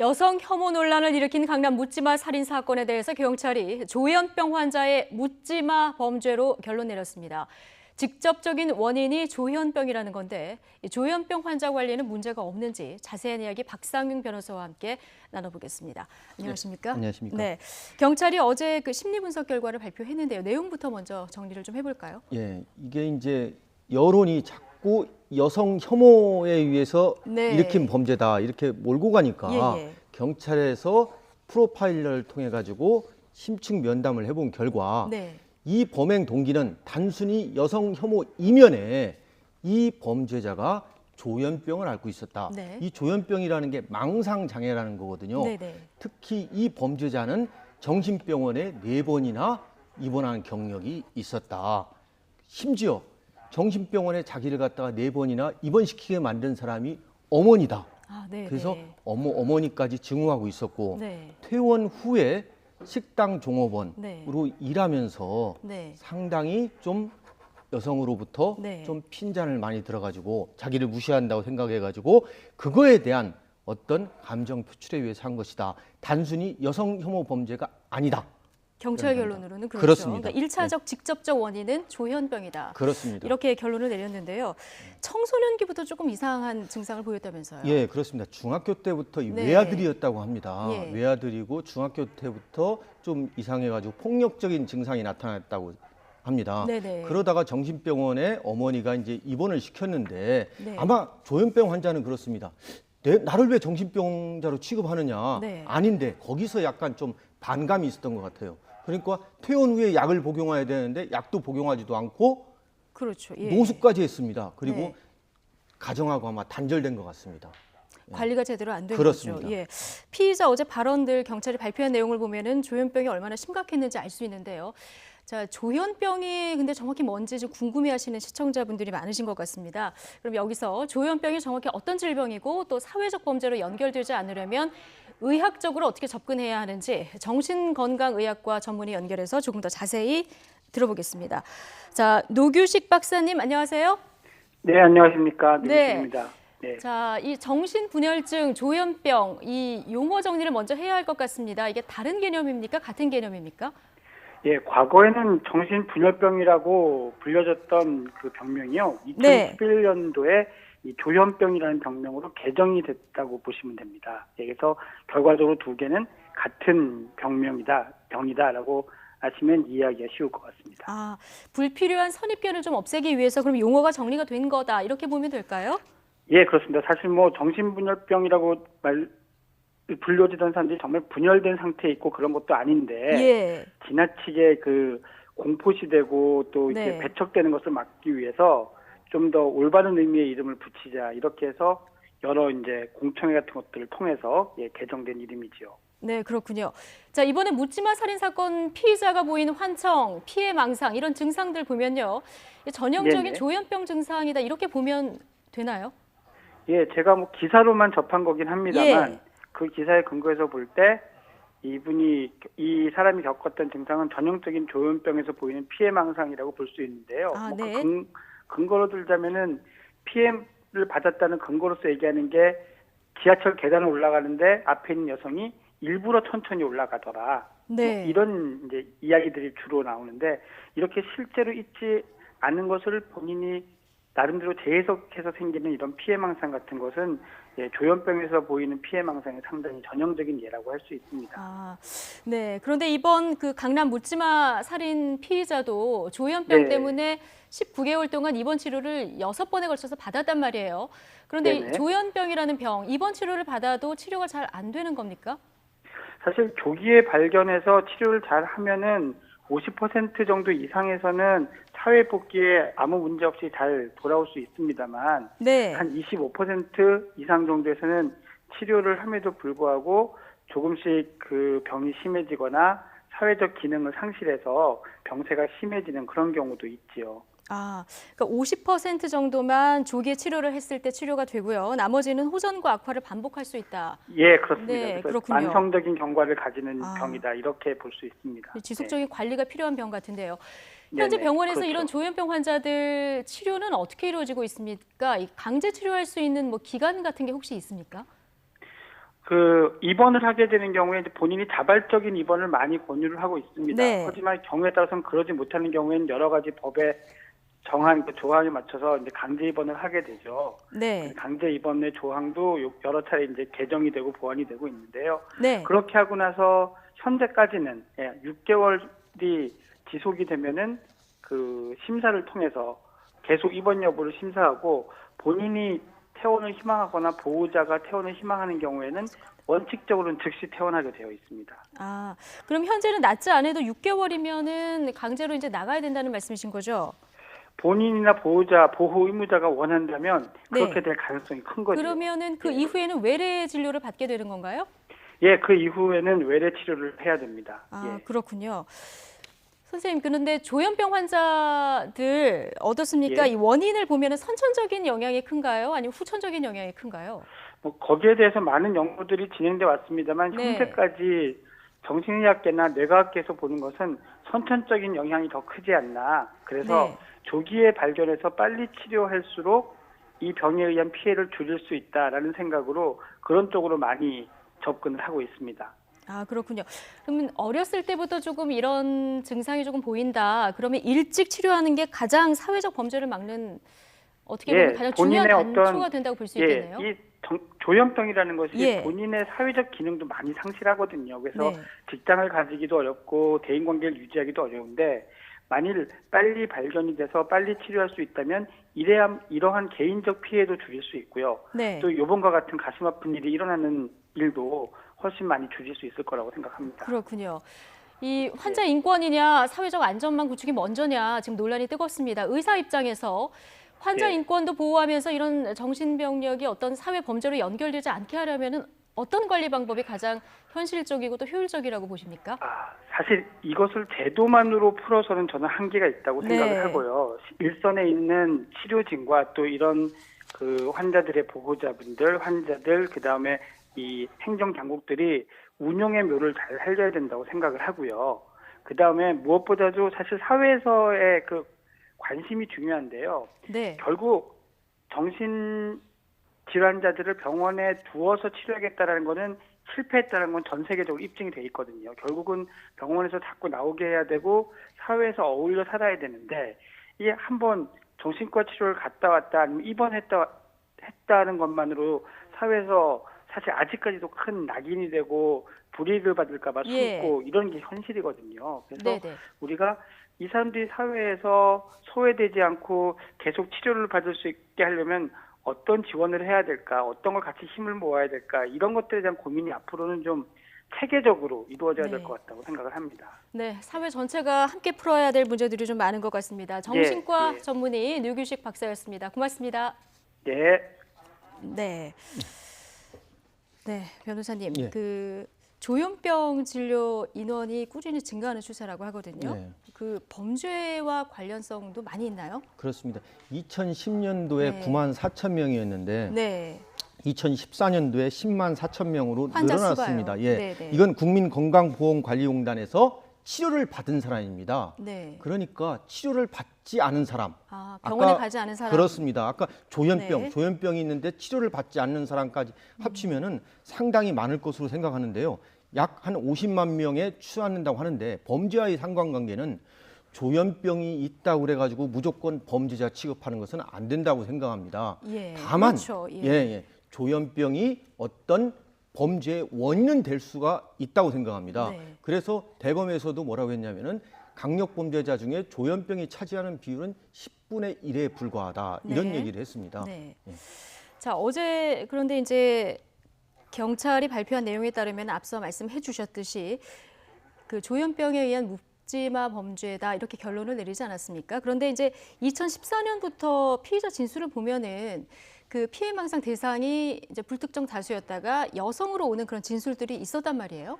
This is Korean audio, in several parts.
여성 혐오 논란을 일으킨 강남 묻지마 살인 사건에 대해서 경찰이 조현병 환자의 묻지마 범죄로 결론 내렸습니다. 직접적인 원인이 조현병이라는 건데 이 조현병 환자 관리는 문제가 없는지 자세한 이야기 박상윤 변호사와 함께 나눠보겠습니다. 안녕하십니까? 네, 안녕하십니까? 네, 경찰이 어제 그 심리 분석 결과를 발표했는데요. 내용부터 먼저 정리를 좀 해볼까요? 예, 이게 이제 여론이 자꾸 여성 혐오에 의해서 네. 일으킨 범죄다 이렇게 몰고 가니까 예. 경찰에서 프로파일러를 통해 가지고 심층 면담을 해본 결과 네. 이 범행 동기는 단순히 여성 혐오 이면에 이 범죄자가 조현병을 앓고 있었다. 네. 이 조현병이라는 게 망상 장애라는 거거든요. 네네. 특히 이 범죄자는 정신병원에 4번이나 입원한 경력이 있었다. 심지어 정신병원에 자기를 갖다가 4번이나 입원시키게 만든 사람이 어머니다. 아, 네. 그래서 어머니까지 증오하고 있었고 네. 퇴원 후에 식당 종업원으로 네. 일하면서 네. 상당히 좀 여성으로부터 네. 좀 핀잔을 많이 들어가지고 자기를 무시한다고 생각해가지고 그거에 대한 어떤 감정 표출에 의해서 한 것이다. 단순히 여성 혐오 범죄가 아니다. 경찰 결론으로는 그렇죠. 그렇습니다. 그러니까 1차적 직접적 원인은 조현병이다. 그렇습니다. 이렇게 결론을 내렸는데요. 청소년기부터 조금 이상한 증상을 보였다면서요. 예, 그렇습니다. 중학교 때부터 이 네. 외아들이었다고 합니다. 예. 외아들이고 중학교 때부터 좀 이상해가지고 폭력적인 증상이 나타났다고 합니다. 네네. 그러다가 정신병원에 어머니가 이제 입원을 시켰는데 네. 아마 조현병 환자는 그렇습니다. 나를 왜 정신병자로 취급하느냐? 네. 아닌데 거기서 약간 좀 반감이 있었던 것 같아요. 그러니까 퇴원 후에 약을 복용해야 되는데 약도 복용하지도 않고 그렇죠. 예. 노숙까지 했습니다. 그리고 네. 가정하고 아마 단절된 것 같습니다. 관리가 제대로 안 된 그렇습니다. 거죠. 예. 피의자 어제 발언들 경찰이 발표한 내용을 보면은 조현병이 얼마나 심각했는지 알 수 있는데요. 자, 조현병이 근데 정확히 뭔지 좀 궁금해하시는 시청자분들이 많으신 것 같습니다. 그럼 여기서 조현병이 정확히 어떤 질병이고 또 사회적 범죄로 연결되지 않으려면 의학적으로 어떻게 접근해야 하는지 정신건강의학과 전문의 연결해서 조금 더 자세히 들어보겠습니다. 자, 노규식 박사님 안녕하세요. 네, 안녕하십니까. 네. 노규식입니다. 네. 자, 이 정신분열증, 조현병, 이 용어 정리를 먼저 해야 할 것 같습니다. 이게 다른 개념입니까? 같은 개념입니까? 예, 과거에는 정신분열병이라고 불려졌던 그 병명이요. 네. 2011년도에 이 조현병이라는 병명으로 개정이 됐다고 보시면 됩니다. 예, 그래서 결과적으로 두 개는 같은 병이다라고 하시면 이해하기가 쉬울 것 같습니다. 아, 불필요한 선입견을 좀 없애기 위해서 그럼 용어가 정리가 된 거다. 이렇게 보면 될까요? 예, 그렇습니다. 사실 뭐 정신분열병이라고 불려지던 사람들이 정말 분열된 상태에 있고 그런 것도 아닌데 예. 지나치게 그 공포시되고 또 이렇게 네. 배척되는 것을 막기 위해서 좀 더 올바른 의미의 이름을 붙이자 이렇게 해서 여러 이제 공청회 같은 것들을 통해서 개정된 이름이지요. 네, 그렇군요. 자, 이번에 묻지마 살인 사건 피의자가 보이는 환청, 피해 망상 이런 증상들 보면요. 전형적인 네네. 조현병 증상이다. 이렇게 보면 되나요? 예, 제가 뭐 기사로만 접한 거긴 합니다만 예. 그 기사에 근거해서 볼 때 이 사람이 겪었던 증상은 전형적인 조현병에서 보이는 피해 망상이라고 볼 수 있는데요. 아, 뭐 네. 그 근거로 들자면은 피해를 받았다는 근거로서 얘기하는 게 지하철 계단을 올라가는데 앞에 있는 여성이 일부러 천천히 올라가더라. 네. 뭐 이런 이제 이야기들이 주로 나오는데 이렇게 실제로 있지 않은 것을 본인이 나름대로 재해석해서 생기는 이런 피해망상 같은 것은 조현병에서 보이는 피해망상의 상당히 전형적인 예라고 할 수 있습니다. 아, 네. 그런데 이번 그 강남 묻지마 살인 피의자도 조현병 네. 때문에 19개월 동안 입원 치료를 6번에 걸쳐서 받았단 말이에요. 그런데 이 네네. 조현병이라는 병, 입원 치료를 받아도 치료가 잘 안 되는 겁니까? 사실 조기에 발견해서 치료를 잘 하면은 50% 정도 이상에서는 사회 복귀에 아무 문제 없이 잘 돌아올 수 있습니다만 네. 한 25% 이상 정도에서는 치료를 함에도 불구하고 조금씩 그 병이 심해지거나 사회적 기능을 상실해서 병세가 심해지는 그런 경우도 있지요. 아, 그러니까 50% 정도만 조기에 치료를 했을 때 치료가 되고요. 나머지는 호전과 악화를 반복할 수 있다. 예, 그렇습니다. 네, 그래서 그렇군요. 만성적인 경과를 가지는 아. 병이다 이렇게 볼 수 있습니다. 지속적인 관리가 필요한 병 같은데요. 현재 네네, 병원에서 그렇죠. 이런 조현병 환자들 치료는 어떻게 이루어지고 있습니까? 이 강제 치료할 수 있는 뭐 기간 같은 게 혹시 있습니까? 그 입원을 하게 되는 경우에 이제 본인이 자발적인 입원을 많이 권유를 하고 있습니다. 네. 하지만 경우에 따라서는 그러지 못하는 경우에는 여러 가지 법에 정한 그 조항에 맞춰서 이제 강제 입원을 하게 되죠. 네. 강제 입원의 조항도 여러 차례 이제 개정이 되고 보완이 되고 있는데요. 네. 그렇게 하고 나서 현재까지는 6개월이 지속이 되면은 그 심사를 통해서 계속 입원 여부를 심사하고 본인이 퇴원을 희망하거나 보호자가 퇴원을 희망하는 경우에는 원칙적으로는 즉시 퇴원하게 되어 있습니다. 아, 그럼 현재는 낫지 않아도 6개월이면은 강제로 이제 나가야 된다는 말씀이신 거죠? 본인이나 보호자, 보호 의무자가 원한다면 그렇게 네. 될 가능성이 큰 거죠. 그러면은 그 이후에는 외래 진료를 받게 되는 건가요? 예, 그 이후에는 외래 치료를 해야 됩니다. 아, 예. 그렇군요. 선생님, 그런데 조현병 환자들 어떻습니까? 예. 이 원인을 보면은 선천적인 영향이 큰가요? 아니면 후천적인 영향이 큰가요? 뭐 거기에 대해서 많은 연구들이 진행돼 왔습니다만 네. 현재까지 정신의학계나 뇌과학계에서 보는 것은 선천적인 영향이 더 크지 않나. 그래서 네. 조기에 발견해서 빨리 치료할수록 이 병에 의한 피해를 줄일 수 있다라는 생각으로 그런 쪽으로 많이 접근을 하고 있습니다. 아, 그렇군요. 그러면 어렸을 때부터 조금 이런 증상이 조금 보인다. 그러면 일찍 치료하는 게 가장 사회적 범죄를 막는 어떻게 보면 가장 중요한 본인의 단초가 된다고 볼 수 있겠네요. 이 조현병이라는 것이 예. 본인의 사회적 기능도 많이 상실하거든요. 그래서 네. 직장을 가지기도 어렵고 대인관계를 유지하기도 어려운데 만일 빨리 발견이 돼서 빨리 치료할 수 있다면 이러한 개인적 피해도 줄일 수 있고요. 네. 또 이번과 같은 가슴 아픈 일이 일어나는 일도 훨씬 많이 줄일 수 있을 거라고 생각합니다. 그렇군요. 이 환자 인권이냐 사회적 안전망 구축이 먼저냐 지금 논란이 뜨겁습니다. 의사 입장에서 환자 네. 인권도 보호하면서 이런 정신병력이 어떤 사회 범죄로 연결되지 않게 하려면은 어떤 관리 방법이 가장 현실적이고 또 효율적이라고 보십니까? 사실 이것을 제도만으로 풀어서는 저는 한계가 있다고 생각을 네. 하고요. 일선에 있는 치료진과 또 이런 그 환자들의 보호자분들, 환자들, 그 다음에 이 행정 당국들이 운용의 묘를 잘 살려야 된다고 생각을 하고요. 그 다음에 무엇보다도 사실 사회에서의 그 관심이 중요한데요. 네. 결국 정신 질환자들을 병원에 두어서 치료하겠다라는 거는 실패했다는 건 전 세계적으로 입증이 돼 있거든요. 결국은 병원에서 자꾸 나오게 해야 되고 사회에서 어울려 살아야 되는데 이게 한번 정신과 치료를 갔다 왔다 아니면 입원했다는 것만으로 사회에서 사실 아직까지도 큰 낙인이 되고 불이익을 받을까 봐 숨고 이런 게 현실이거든요. 그래서 네네. 우리가 이 사람들이 사회에서 소외되지 않고 계속 치료를 받을 수 있게 하려면 어떤 지원을 해야 될까, 어떤 걸 같이 힘을 모아야 될까, 이런 것들에 대한 고민이 앞으로는 좀 체계적으로 이루어져야 될 네. 것 같다고 생각을 합니다. 네, 사회 전체가 함께 풀어야 될 문제들이 좀 많은 것 같습니다. 정신과 예. 전문의 류규식 박사였습니다. 고맙습니다. 네. 네. 네, 변호사님. 예. 그 조현병 진료 인원이 꾸준히 증가하는 추세라고 하거든요. 네. 그 범죄와 관련성도 많이 있나요? 그렇습니다. 2010년도에 네. 9만 4천 명이었는데 네. 2014년도에 10만 4천 명으로 환자 늘어났습니다. 수가요. 예, 네네. 이건 국민건강보험관리공단에서 치료를 받은 사람입니다. 네. 그러니까 치료를 받지 않은 사람. 아, 병원에 아까 가지 않은 사람. 그렇습니다. 아까 조현병, 네. 조현병이 있는데 치료를 받지 않는 사람까지 합치면은 상당히 많을 것으로 생각하는데요. 약 한 50만 명에 추산한다고 하는데 범죄와의 상관관계는 조현병이 있다고 그래가지고 무조건 범죄자 취급하는 것은 안 된다고 생각합니다. 예. 다만 그렇죠. 예. 예, 조현병이 어떤 범죄의 원인은 될 수가 있다고 생각합니다. 네. 그래서 대검에서도 뭐라고 했냐면은 강력 범죄자 중에 조현병이 차지하는 비율은 10분의 1에 불과하다 이런 네. 얘기를 했습니다. 네. 예. 자, 어제 그런데 이제 경찰이 발표한 내용에 따르면 앞서 말씀해 주셨듯이 그 조현병에 의한 묵지마 범죄다 이렇게 결론을 내리지 않았습니까? 그런데 이제 2014년부터 피의자 진술을 보면은 그 피해망상 대상이 이제 불특정 다수였다가 여성으로 오는 그런 진술들이 있었단 말이에요.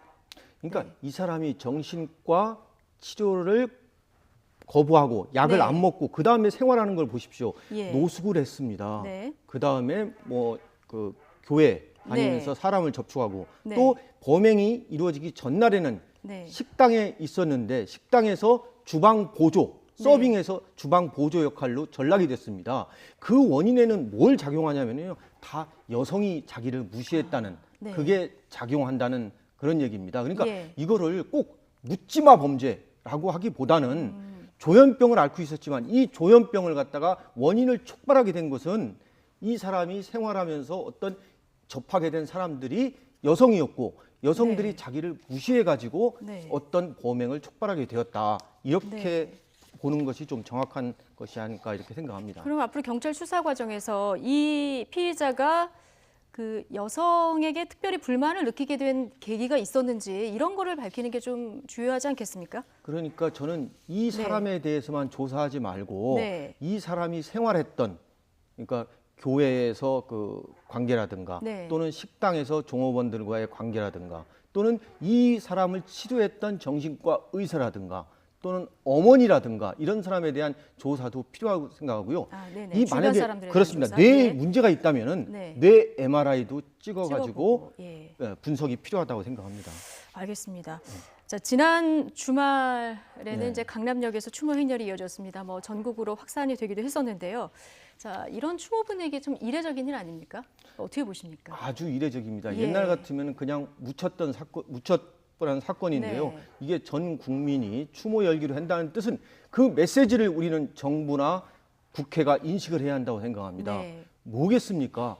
그러니까 네. 이 사람이 정신과 치료를 거부하고 약을 네. 안 먹고 그 다음에 생활하는 걸 보십시오. 예. 노숙을 했습니다. 네. 그 다음에 뭐 그 교회 다니면서 네. 사람을 접촉하고 네. 또 범행이 이루어지기 전날에는 네. 식당에 있었는데 식당에서 주방 보조 서빙에서 주방 보조 역할로 전락이 됐습니다. 그 원인에는 뭘 작용하냐면요, 다 여성이 자기를 무시했다는 네. 그게 작용한다는 그런 얘기입니다. 그러니까 예. 이거를 꼭 묻지마 범죄라고 하기보다는 조현병을 앓고 있었지만 이 조현병을 갖다가 원인을 촉발하게 된 것은 이 사람이 생활하면서 어떤 접하게 된 사람들이 여성이었고 여성들이 네. 자기를 무시해가지고 네. 어떤 범행을 촉발하게 되었다. 이렇게 네. 보는 것이 좀 정확한 것이 아닐까 이렇게 생각합니다. 그럼 앞으로 경찰 수사 과정에서 이 피의자가 그 여성에게 특별히 불만을 느끼게 된 계기가 있었는지 이런 거를 밝히는 게 좀 중요하지 않겠습니까? 그러니까 저는 이 사람에 대해서만 조사하지 말고 네. 이 사람이 생활했던 그러니까 교회에서 그 관계라든가 네. 또는 식당에서 종업원들과의 관계라든가 또는 이 사람을 치료했던 정신과 의사라든가 또는 어머니라든가 이런 사람에 대한 조사도 필요하고 생각하고요. 아, 네네. 이 주변 만약에 사람들에 대한 그렇습니다. 조사? 뇌에 예. 문제가 있다면은 네. 뇌 MRI도 찍어가지고 찍어보고, 예. 분석이 필요하다고 생각합니다. 알겠습니다. 자, 지난 주말에는 네. 이제 강남역에서 추모 행렬이 이어졌습니다. 뭐 전국으로 확산이 되기도 했었는데요. 자, 이런 추모 분위기 좀 이례적인 일 아닙니까? 어떻게 보십니까? 아주 이례적입니다. 예. 옛날 같으면 그냥 묻혔던 사건, 묻혔던 사건인데요. 네. 이게 전 국민이 추모 열기로 한다는 뜻은 그 메시지를 우리는 정부나 국회가 인식을 해야 한다고 생각합니다. 네. 뭐겠습니까?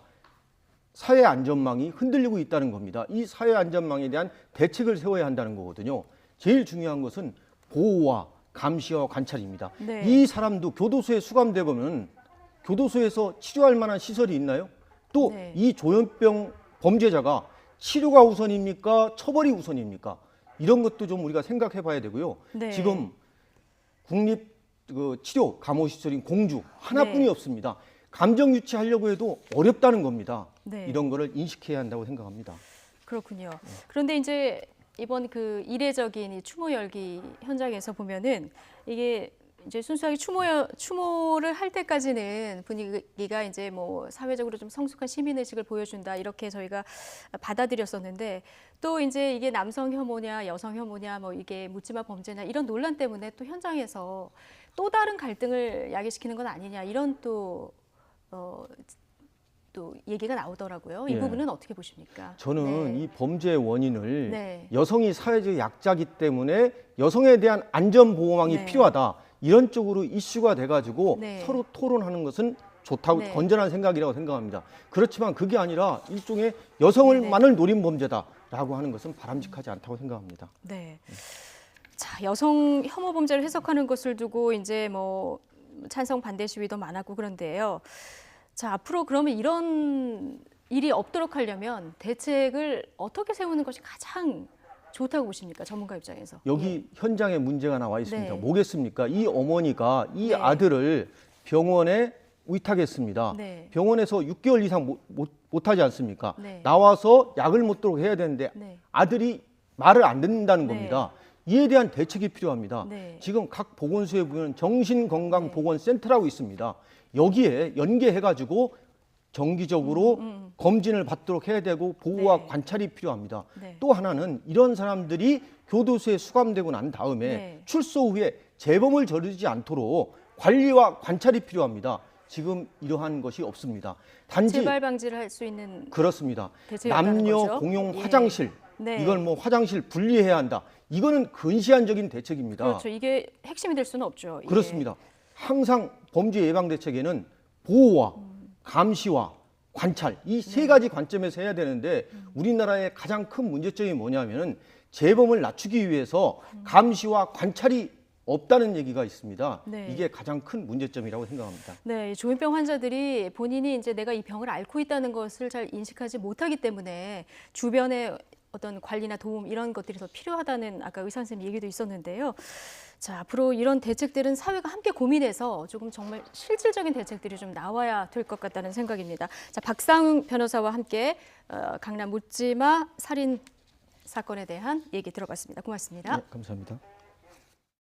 사회 안전망이 흔들리고 있다는 겁니다. 이 사회 안전망에 대한 대책을 세워야 한다는 거거든요. 제일 중요한 것은 보호와 감시와 관찰입니다. 네. 이 사람도 교도소에 수감되면 교도소에서 치료할 만한 시설이 있나요? 또 네. 이 조현병 범죄자가 치료가 우선입니까? 처벌이 우선입니까? 이런 것도 좀 우리가 생각해 봐야 되고요. 네. 지금 국립 그 치료 감호시설인 공주 하나뿐이 네. 없습니다. 감정 유치하려고 해도 어렵다는 겁니다. 네. 이런 거를 인식해야 한다고 생각합니다. 그렇군요. 그런데 이제 이번 그 이례적인 이 추모 열기 현장에서 보면은 이게 이제 순수하게 추모를 할 때까지는 분위기가 이제 뭐 사회적으로 좀 성숙한 시민의식을 보여준다 이렇게 저희가 받아들였었는데 또 이제 이게 남성 혐오냐 여성 혐오냐 뭐 이게 묻지마 범죄냐 이런 논란 때문에 또 현장에서 또 다른 갈등을 야기시키는 건 아니냐 이런 또 얘기가 나오더라고요. 이 예. 부분은 어떻게 보십니까? 저는 네. 이 범죄의 원인을 네. 여성이 사회적 약자이기 때문에 여성에 대한 안전보호망이 네. 필요하다. 이런 쪽으로 이슈가 돼가지고 네. 서로 토론하는 것은 좋다고 네. 건전한 생각이라고 생각합니다. 그렇지만 그게 아니라 일종의 여성을만을 노린 범죄다라고 하는 것은 바람직하지 않다고 생각합니다. 네. 자, 여성 혐오 범죄를 해석하는 것을 두고 이제 뭐 찬성 반대 시위도 많았고 그런데요. 자, 앞으로 그러면 이런 일이 없도록 하려면 대책을 어떻게 세우는 것이 가장 좋다고 보십니까? 전문가 입장에서. 여기 현장에 문제가 나와 있습니다. 네. 뭐겠습니까? 이 어머니가 이 네. 아들을 병원에 위탁했습니다. 네. 병원에서 6개월 이상 못하지 않습니까? 네. 나와서 약을 먹도록 해야 되는데 네. 아들이 말을 안 듣는다는 네. 겁니다. 이에 대한 대책이 필요합니다. 네. 지금 각 보건소에 보면 정신건강보건센터라고 있습니다. 여기에 연계해가지고 정기적으로 검진을 받도록 해야 되고 보호와 네. 관찰이 필요합니다. 네. 또 하나는 이런 사람들이 교도소에 수감되고 난 다음에 네. 출소 후에 재범을 저지르지 않도록 관리와 관찰이 필요합니다. 지금 이러한 것이 없습니다. 단지 재발 방지를 할 수 있는 그렇습니다. 대책이 없다는 남녀 거죠? 공용 예. 화장실 네. 이걸 뭐 화장실 분리해야 한다. 이거는 근시안적인 대책입니다. 그렇죠. 이게 핵심이 될 수는 없죠. 예. 그렇습니다. 항상 범죄 예방 대책에는 보호와 감시와 관찰 이 세 가지 관점에서 해야 되는데 우리나라의 가장 큰 문제점이 뭐냐면은 재범을 낮추기 위해서 감시와 관찰이 없다는 얘기가 있습니다. 네. 이게 가장 큰 문제점이라고 생각합니다. 네, 조현병 환자들이 본인이 이제 내가 이 병을 앓고 있다는 것을 잘 인식하지 못하기 때문에 주변의 어떤 관리나 도움 이런 것들이 더 필요하다는 아까 의사 선생님 얘기도 있었는데요. 자, 앞으로 이런 대책들은 사회가 함께 고민해서 조금 정말 실질적인 대책들이 좀 나와야 될 것 같다는 생각입니다. 자, 박상웅 변호사와 함께 강남 묻지마 살인 사건에 대한 얘기 들어봤습니다. 고맙습니다. 네, 감사합니다.